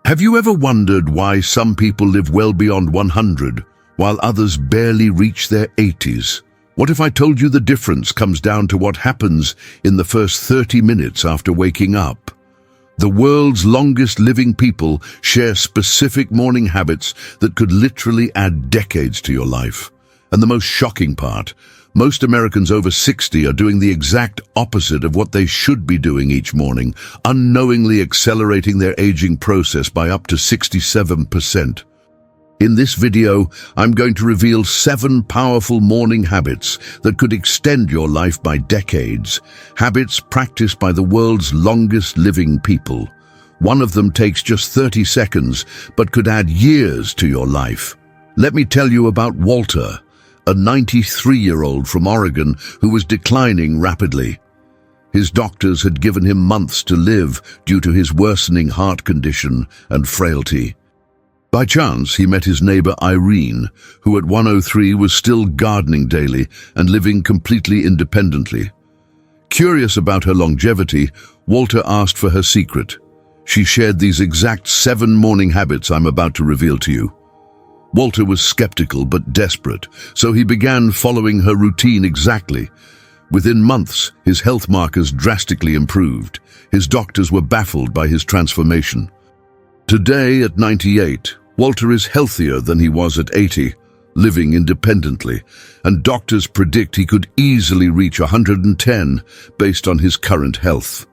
Have you ever wondered why some people live well beyond 100, while others barely reach their 80s? What if I told you the difference comes down to what happens in the first 30 minutes after waking up? The world's longest living people share specific morning habits that could literally add decades to your life. And the most shocking part, most Americans over 60 are doing the exact opposite of what they should be doing each morning, unknowingly accelerating their aging process by up to 67%. In this video, I'm going to reveal 7 powerful morning habits that could extend your life by decades. Habits practiced by the world's longest living people. One of them takes just 30 seconds, but could add years to your life. Let me tell you about Walter, a 93-year-old from Oregon who was declining rapidly. His doctors had given him months to live due to his worsening heart condition and frailty. By chance, he met his neighbor Irene, who at 103 was still gardening daily and living completely independently. Curious about her longevity, Walter asked for her secret. She shared these exact 7 morning habits I'm about to reveal to you. Walter was skeptical but desperate, so he began following her routine exactly. Within months, his health markers drastically improved. His doctors were baffled by his transformation. Today, at 98, Walter is healthier than he was at 80, living independently, and doctors predict he could easily reach 110 based on his current health.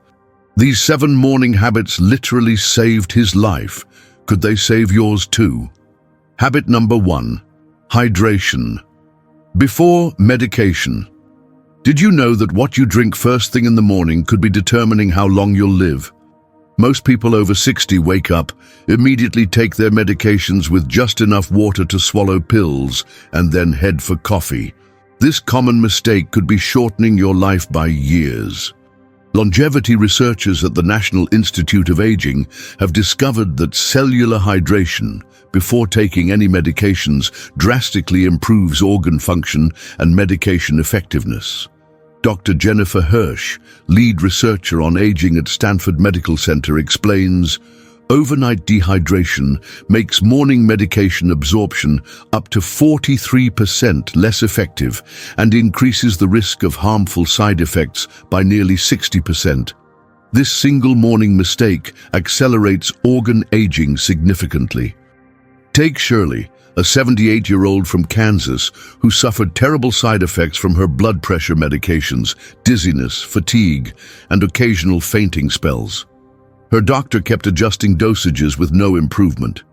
These 7 morning habits literally saved his life. Could they save yours too? Habit number 1, hydration. Before medication. Did you know that what you drink first thing in the morning could be determining how long you'll live? Most people over 60 wake up, immediately take their medications with just enough water to swallow pills, and then head for coffee. This common mistake could be shortening your life by years. Longevity researchers at the National Institute of Aging have discovered that cellular hydration, before taking any medications, drastically improves organ function and medication effectiveness. Dr. Jennifer Hirsch, lead researcher on aging at Stanford Medical Center, explains, overnight dehydration makes morning medication absorption up to 43% less effective and increases the risk of harmful side effects by nearly 60%. This single morning mistake accelerates organ aging significantly. Take Shirley, a 78-year-old from Kansas who suffered terrible side effects from her blood pressure medications, dizziness, fatigue, and occasional fainting spells. Her doctor kept adjusting dosages with no improvement.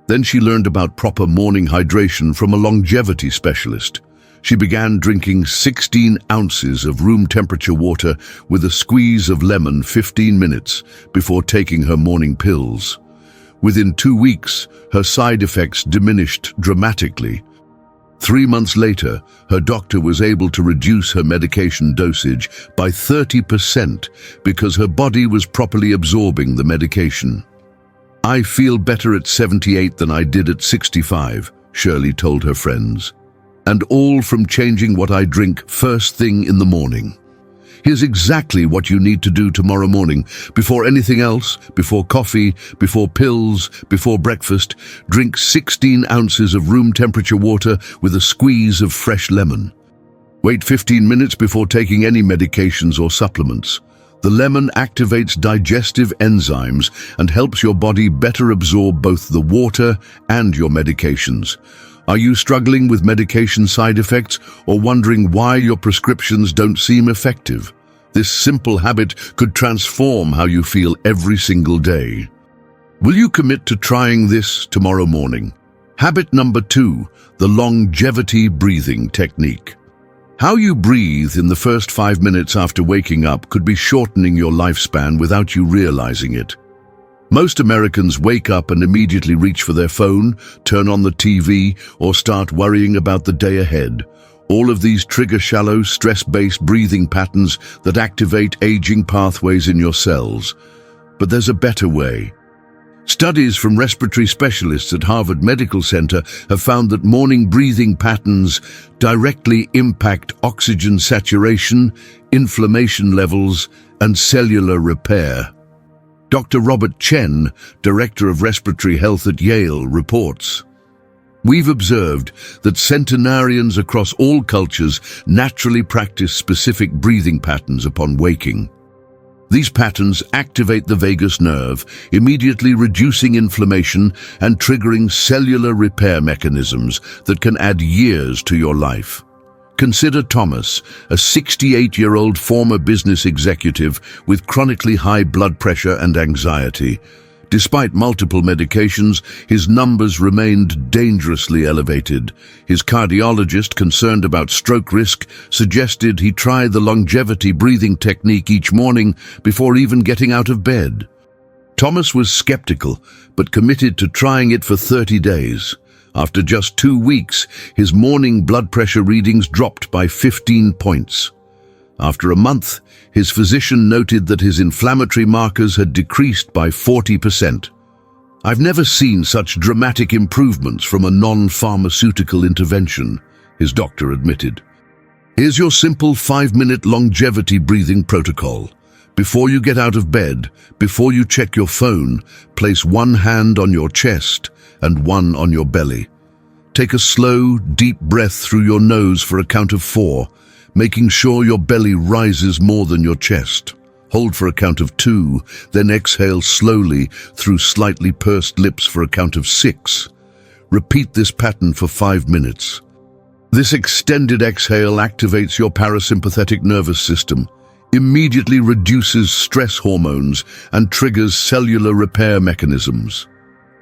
Then she learned about proper morning hydration from a longevity specialist. She began drinking 16 ounces of room temperature water with a squeeze of lemon 15 minutes before taking her morning pills. Within 2 weeks, her side effects diminished dramatically. 3 months later, her doctor was able to reduce her medication dosage by 30% because her body was properly absorbing the medication. I feel better at 78 than I did at 65, Shirley told her friends. And all from changing what I drink first thing in the morning. Here's exactly what you need to do tomorrow morning. Before anything else, before coffee, before pills, before breakfast, drink 16 ounces of room temperature water with a squeeze of fresh lemon. Wait 15 minutes before taking any medications or supplements. The lemon activates digestive enzymes and helps your body better absorb both the water and your medications. Are you struggling with medication side effects or wondering why your prescriptions don't seem effective? This simple habit could transform how you feel every single day. Will you commit to trying this tomorrow morning? Habit number 2, the longevity breathing technique. How you breathe in the first 5 minutes after waking up could be shortening your lifespan without you realizing it. Most Americans wake up and immediately reach for their phone, turn on the TV, or start worrying about the day ahead. All of these trigger shallow, stress-based breathing patterns that activate aging pathways in your cells. But there's a better way. Studies from respiratory specialists at Harvard Medical Center have found that morning breathing patterns directly impact oxygen saturation, inflammation levels, and cellular repair. Dr. Robert Chen, Director of Respiratory Health at Yale, reports, "We've observed that centenarians across all cultures naturally practice specific breathing patterns upon waking. These patterns activate the vagus nerve, immediately reducing inflammation and triggering cellular repair mechanisms that can add years to your life." Consider Thomas, a 68-year-old former business executive with chronically high blood pressure and anxiety. Despite multiple medications, his numbers remained dangerously elevated. His cardiologist, concerned about stroke risk, suggested he try the longevity breathing technique each morning before even getting out of bed. Thomas was skeptical, but committed to trying it for 30 days. After just 2 weeks, his morning blood pressure readings dropped by 15 points. After a month, his physician noted that his inflammatory markers had decreased by 40%. "I've never seen such dramatic improvements from a non-pharmaceutical intervention," his doctor admitted. "Here's your simple 5-minute longevity breathing protocol. Before you get out of bed, before you check your phone, place one hand on your chest and one on your belly. Take a slow, deep breath through your nose for a count of 4, making sure your belly rises more than your chest. Hold for a count of 2, then exhale slowly through slightly pursed lips for a count of 6. Repeat this pattern for 5 minutes. This extended exhale activates your parasympathetic nervous system, immediately reduces stress hormones, and triggers cellular repair mechanisms.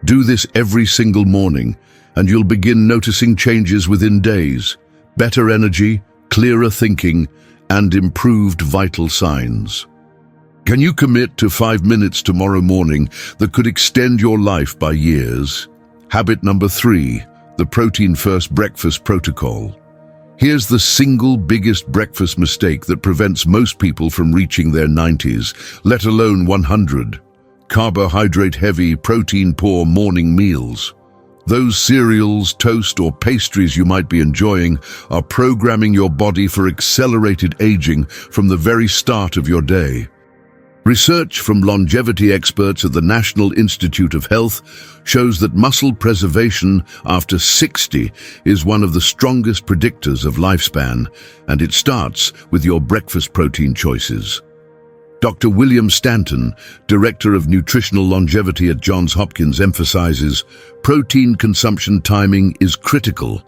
Do this every single morning, and you'll begin noticing changes within days: better energy, clearer thinking, and improved vital signs. Can you commit to 5 minutes tomorrow morning that could extend your life by years? Habit number 3, the protein-first breakfast protocol. Here's the single biggest breakfast mistake that prevents most people from reaching their 90s, let alone 100. Carbohydrate-heavy, protein-poor morning meals. Those cereals, toast, or pastries you might be enjoying are programming your body for accelerated aging from the very start of your day. Research from longevity experts at the National Institute of Health shows that muscle preservation after 60 is one of the strongest predictors of lifespan, and it starts with your breakfast protein choices. Dr. William Stanton, Director of Nutritional Longevity at Johns Hopkins, emphasizes protein consumption timing is critical.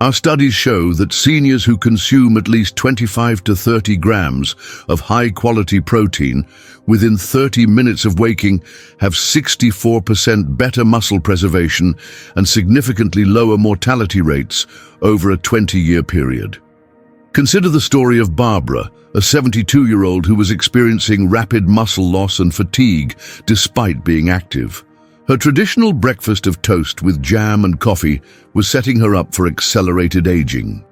Our studies show that seniors who consume at least 25 to 30 grams of high-quality protein within 30 minutes of waking have 64% better muscle preservation and significantly lower mortality rates over a 20-year period. Consider the story of Barbara, a 72-year-old who was experiencing rapid muscle loss and fatigue despite being active. Her traditional breakfast of toast with jam and coffee was setting her up for accelerated aging.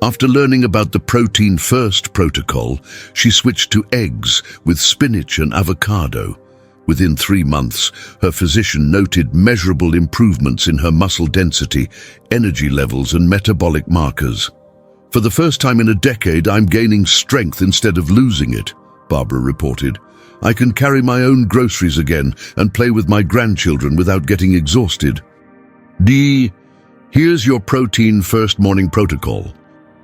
After learning about the protein-first protocol, she switched to eggs with spinach and avocado. Within 3 months, her physician noted measurable improvements in her muscle density, energy levels, and metabolic markers. "For the first time in a decade, I'm gaining strength instead of losing it," Barbara reported. "I can carry my own groceries again and play with my grandchildren without getting exhausted." Here's your protein-first morning protocol.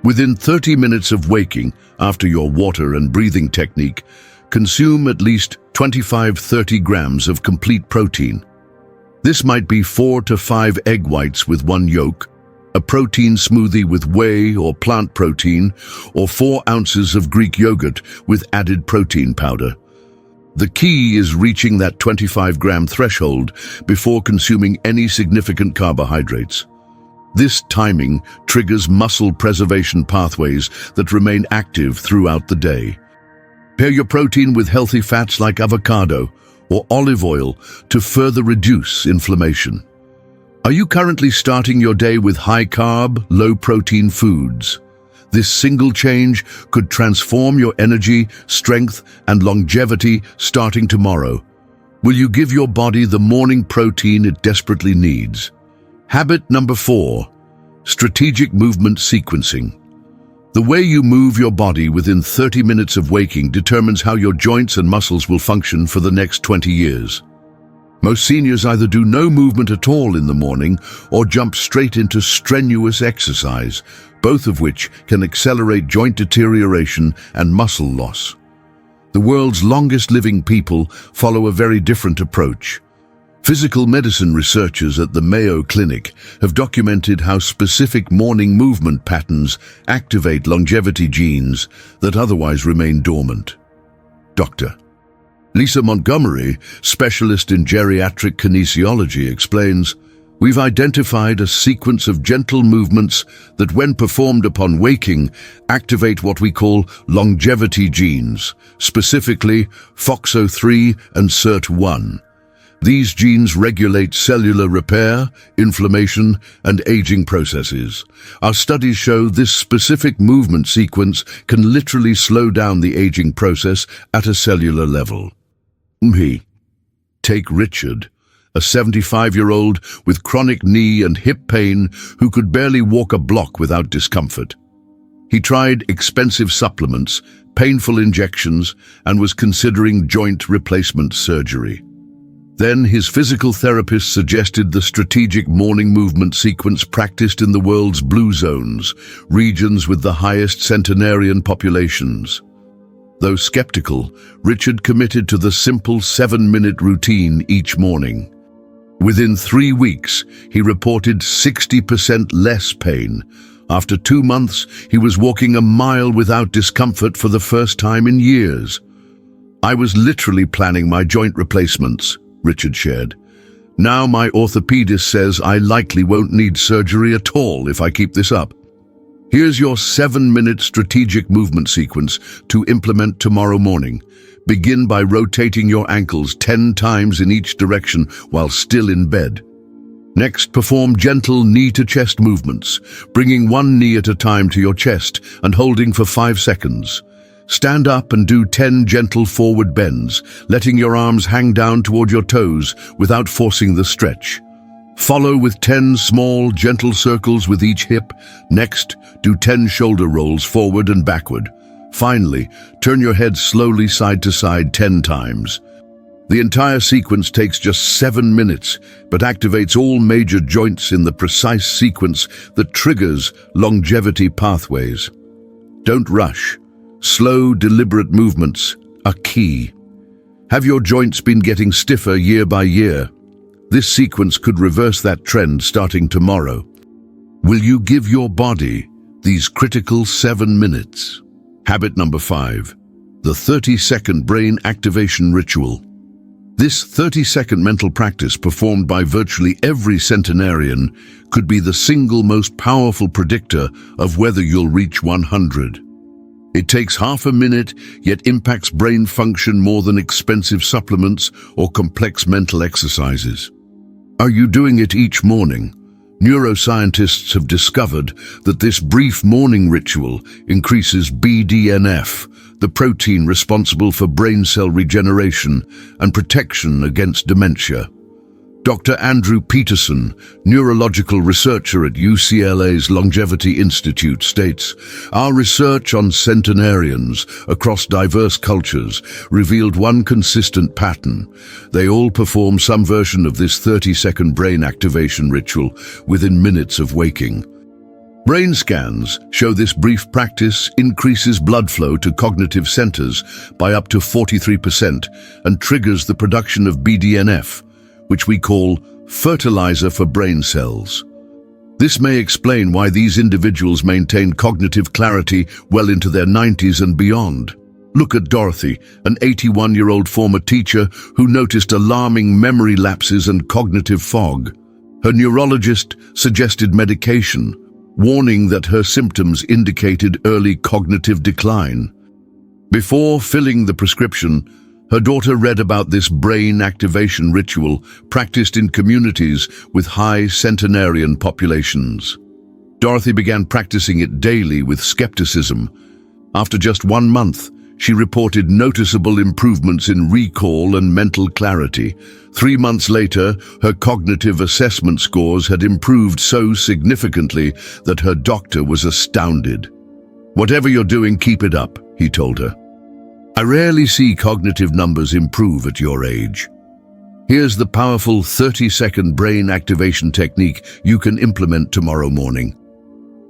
Within 30 minutes of waking, after your water and breathing technique, consume at least 25-30 grams of complete protein. This might be 4 to 5 egg whites with 1 yolk, a protein smoothie with whey or plant protein, or 4 ounces of Greek yogurt with added protein powder. The key is reaching that 25-gram threshold before consuming any significant carbohydrates. This timing triggers muscle preservation pathways that remain active throughout the day. Pair your protein with healthy fats like avocado or olive oil to further reduce inflammation. Are you currently starting your day with high-carb, low-protein foods? This single change could transform your energy, strength, and longevity starting tomorrow. Will you give your body the morning protein it desperately needs? Habit number 4, strategic movement sequencing. The way you move your body within 30 minutes of waking determines how your joints and muscles will function for the next 20 years. Most seniors either do no movement at all in the morning or jump straight into strenuous exercise, both of which can accelerate joint deterioration and muscle loss. The world's longest living people follow a very different approach. Physical medicine researchers at the Mayo Clinic have documented how specific morning movement patterns activate longevity genes that otherwise remain dormant. Dr. Lisa Montgomery, specialist in geriatric kinesiology, explains, "We've identified a sequence of gentle movements that, when performed upon waking, activate what we call longevity genes, specifically FOXO3 and SIRT1. These genes regulate cellular repair, inflammation, and aging processes. Our studies show this specific movement sequence can literally slow down the aging process at a cellular level." Take Richard, a 75-year-old with chronic knee and hip pain who could barely walk a block without discomfort. He tried expensive supplements, painful injections, and was considering joint replacement surgery. Then his physical therapist suggested the strategic morning movement sequence practiced in the world's blue zones, regions with the highest centenarian populations. Though skeptical, Richard committed to the simple 7-minute routine each morning. Within 3 weeks, he reported 60% less pain. After 2 months, he was walking a mile without discomfort for the first time in years. "I was literally planning my joint replacements," Richard shared. "Now my orthopedist says I likely won't need surgery at all if I keep this up." Here's your 7-minute strategic movement sequence to implement tomorrow morning. Begin by rotating your ankles 10 times in each direction while still in bed. Next, perform gentle knee-to-chest movements, bringing one knee at a time to your chest and holding for 5 seconds. Stand up and do 10 gentle forward bends, letting your arms hang down toward your toes without forcing the stretch. Follow with 10 small, gentle circles with each hip. Next, do 10 shoulder rolls forward and backward. Finally, turn your head slowly side to side 10 times. The entire sequence takes just 7 minutes, but activates all major joints in the precise sequence that triggers longevity pathways. Don't rush. Slow, deliberate movements are key. Have your joints been getting stiffer year by year? This sequence could reverse that trend starting tomorrow. Will you give your body these critical 7 minutes? Habit number 5, the 30-second brain activation ritual. This 30-second mental practice performed by virtually every centenarian could be the single most powerful predictor of whether you'll reach 100. It takes half a minute, yet impacts brain function more than expensive supplements or complex mental exercises. Are you doing it each morning? Neuroscientists have discovered that this brief morning ritual increases BDNF, the protein responsible for brain cell regeneration and protection against dementia. Dr. Andrew Peterson, neurological researcher at UCLA's Longevity Institute, states, "Our research on centenarians across diverse cultures revealed one consistent pattern. They all perform some version of this 30-second brain activation ritual within minutes of waking. Brain scans show this brief practice increases blood flow to cognitive centers by up to 43% and triggers the production of BDNF, which we call fertilizer for brain cells. This may explain why these individuals maintain cognitive clarity well into their 90s and beyond. Look at Dorothy, an 81-year-old former teacher who noticed alarming memory lapses and cognitive fog. Her neurologist suggested medication, warning that her symptoms indicated early cognitive decline. Before filling the prescription, her daughter read about this brain activation ritual practiced in communities with high centenarian populations. Dorothy began practicing it daily with skepticism. After just 1 month, she reported noticeable improvements in recall and mental clarity. 3 months later, her cognitive assessment scores had improved so significantly that her doctor was astounded. Whatever you're doing, keep it up, he told her. I rarely see cognitive numbers improve at your age. Here's the powerful 30-second brain activation technique you can implement tomorrow morning.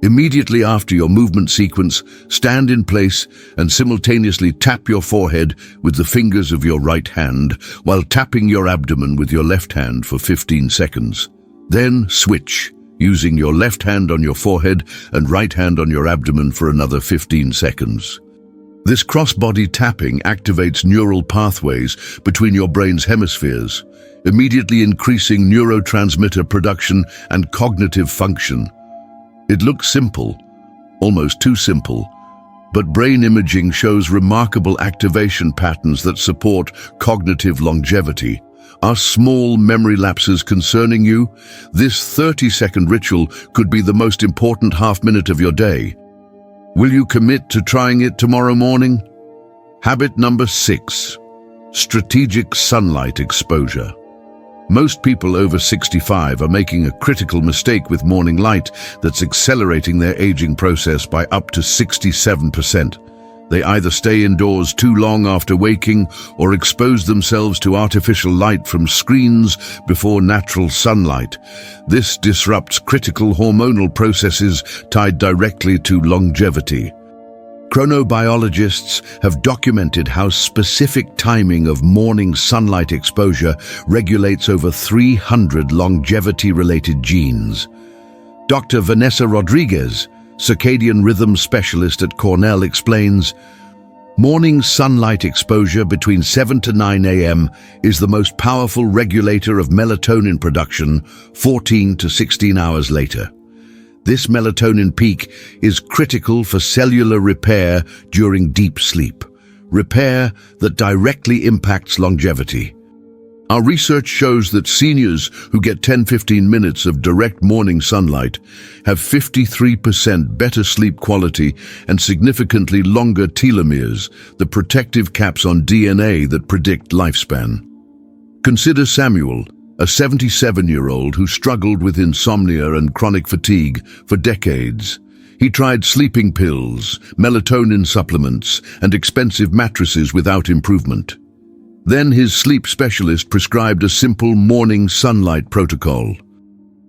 Immediately after your movement sequence, stand in place and simultaneously tap your forehead with the fingers of your right hand while tapping your abdomen with your left hand for 15 seconds. Then switch, using your left hand on your forehead and right hand on your abdomen for another 15 seconds. This cross-body tapping activates neural pathways between your brain's hemispheres, immediately increasing neurotransmitter production and cognitive function. It looks simple, almost too simple, but brain imaging shows remarkable activation patterns that support cognitive longevity. Are small memory lapses concerning you? This 30-second ritual could be the most important half-minute of your day. Will you commit to trying it tomorrow morning? Habit number 6, strategic sunlight exposure. Most people over 65 are making a critical mistake with morning light that's accelerating their aging process by up to 67%. They either stay indoors too long after waking or expose themselves to artificial light from screens before natural sunlight. This disrupts critical hormonal processes tied directly to longevity. Chronobiologists have documented how specific timing of morning sunlight exposure regulates over 300 longevity-related genes. Dr. Vanessa Rodriguez, circadian rhythm specialist at Cornell, explains, morning sunlight exposure between 7 to 9 a.m. is the most powerful regulator of melatonin production 14 to 16 hours later. This melatonin peak is critical for cellular repair during deep sleep, repair that directly impacts longevity. Our research shows that seniors who get 10-15 minutes of direct morning sunlight have 53% better sleep quality and significantly longer telomeres, the protective caps on DNA that predict lifespan. Consider Samuel, a 77-year-old who struggled with insomnia and chronic fatigue for decades. He tried sleeping pills, melatonin supplements, and expensive mattresses without improvement. Then his sleep specialist prescribed a simple morning sunlight protocol.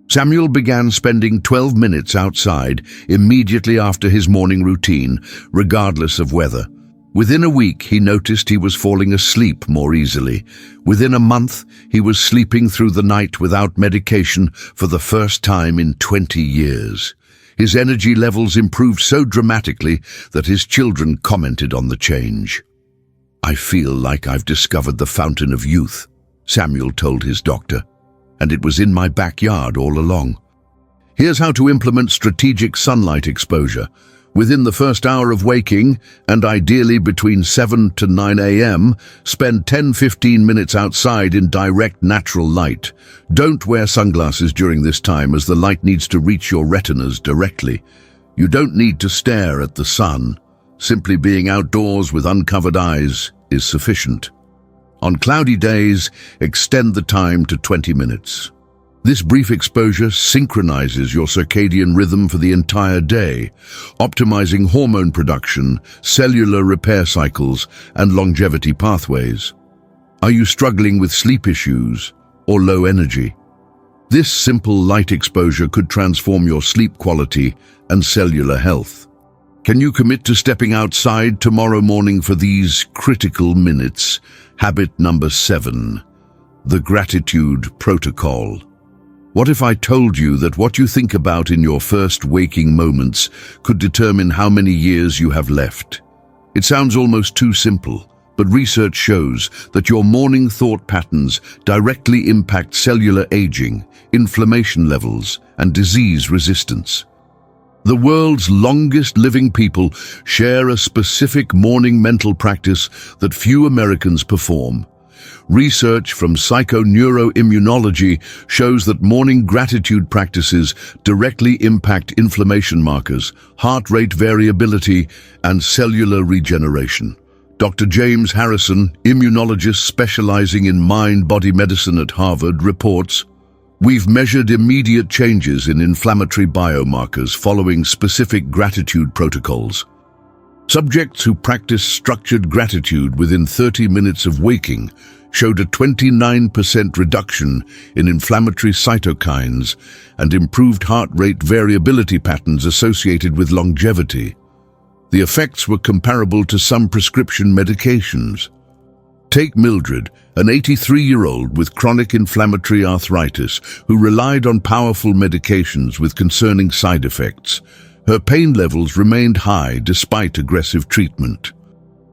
Samuel began spending 12 minutes outside immediately after his morning routine, regardless of weather. Within a week, he noticed he was falling asleep more easily. Within a month, he was sleeping through the night without medication for the first time in 20 years. His energy levels improved so dramatically that his children commented on the change. I feel like I've discovered the fountain of youth, Samuel told his doctor, and it was in my backyard all along. Here's how to implement strategic sunlight exposure. Within the first hour of waking, and ideally between 7 to 9 a.m., spend 10-15 minutes outside in direct natural light. Don't wear sunglasses during this time as the light needs to reach your retinas directly. You don't need to stare at the sun. Simply being outdoors with uncovered eyes is sufficient. On cloudy days, extend the time to 20 minutes. This brief exposure synchronizes your circadian rhythm for the entire day, optimizing hormone production, cellular repair cycles, and longevity pathways. Are you struggling with sleep issues or low energy? This simple light exposure could transform your sleep quality and cellular health. Can you commit to stepping outside tomorrow morning for these critical minutes? Habit number 7, the gratitude protocol. What if I told you that what you think about in your first waking moments could determine how many years you have left? It sounds almost too simple, but research shows that your morning thought patterns directly impact cellular aging, inflammation levels, and disease resistance. The world's longest living people share a specific morning mental practice that few Americans perform. Research from psychoneuroimmunology shows that morning gratitude practices directly impact inflammation markers, heart rate variability, and cellular regeneration. Dr. James Harrison, immunologist specializing in mind-body medicine at Harvard, reports, "We've measured immediate changes in inflammatory biomarkers following specific gratitude protocols. Subjects who practiced structured gratitude within 30 minutes of waking showed a 29% reduction in inflammatory cytokines and improved heart rate variability patterns associated with longevity. The effects were comparable to some prescription medications. Take Mildred, an 83-year-old with chronic inflammatory arthritis who relied on powerful medications with concerning side effects. Her pain levels remained high despite aggressive treatment.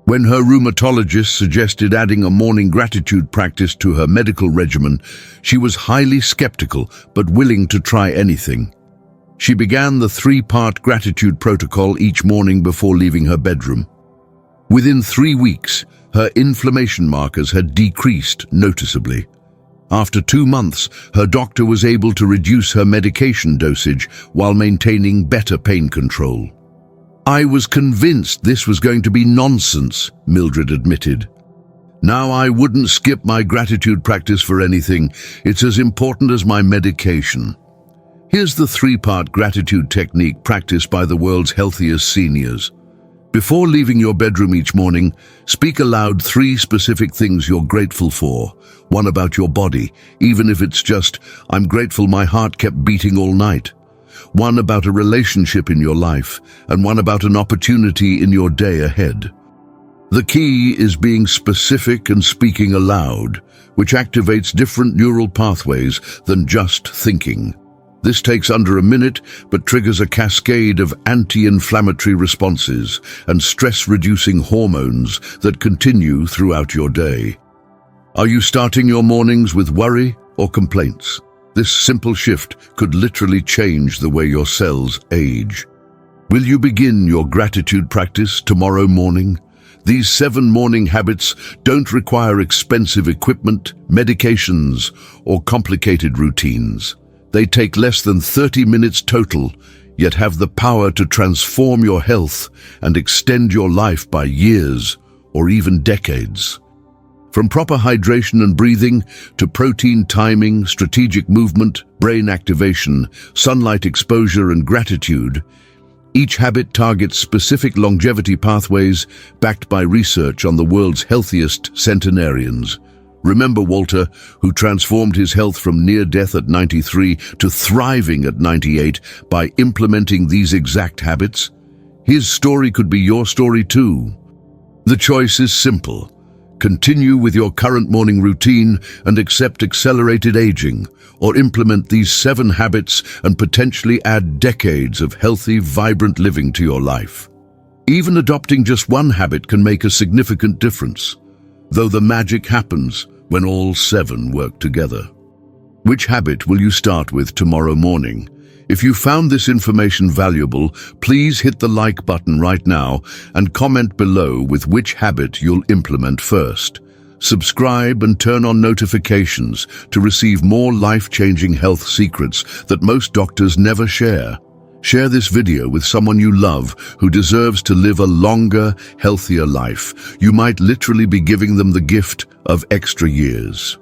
When her rheumatologist suggested adding a morning gratitude practice to her medical regimen, she was highly skeptical but willing to try anything. She began the 3-part gratitude protocol each morning before leaving her bedroom. Within 3 weeks, her inflammation markers had decreased noticeably. After 2 months, her doctor was able to reduce her medication dosage while maintaining better pain control. "I was convinced this was going to be nonsense," Mildred admitted. "Now I wouldn't skip my gratitude practice for anything. It's as important as my medication." Here's the 3-part gratitude technique practiced by the world's healthiest seniors. Before leaving your bedroom each morning, speak aloud 3 specific things you're grateful for. One about your body, even if it's just, "I'm grateful my heart kept beating all night." One about a relationship in your life, and one about an opportunity in your day ahead. The key is being specific and speaking aloud, which activates different neural pathways than just thinking. This takes under a minute, but triggers a cascade of anti-inflammatory responses and stress-reducing hormones that continue throughout your day. Are you starting your mornings with worry or complaints? This simple shift could literally change the way your cells age. Will you begin your gratitude practice tomorrow morning? These 7 morning habits don't require expensive equipment, medications, or complicated routines. They take less than 30 minutes total, yet have the power to transform your health and extend your life by years or even decades. From proper hydration and breathing to protein timing, strategic movement, brain activation, sunlight exposure, and gratitude, each habit targets specific longevity pathways backed by research on the world's healthiest centenarians. Remember Walter, who transformed his health from near death at 93 to thriving at 98 by implementing these exact habits? His story could be your story too. The choice is simple. Continue with your current morning routine and accept accelerated aging, or implement these 7 habits and potentially add decades of healthy, vibrant living to your life. Even adopting just one habit can make a significant difference, though the magic happens when all 7 work together. Which habit will you start with tomorrow morning? If you found this information valuable, please hit the like button right now and comment below with which habit you'll implement first. Subscribe and turn on notifications to receive more life-changing health secrets that most doctors never share. Share this video with someone you love who deserves to live a longer, healthier life. You might literally be giving them the gift of extra years.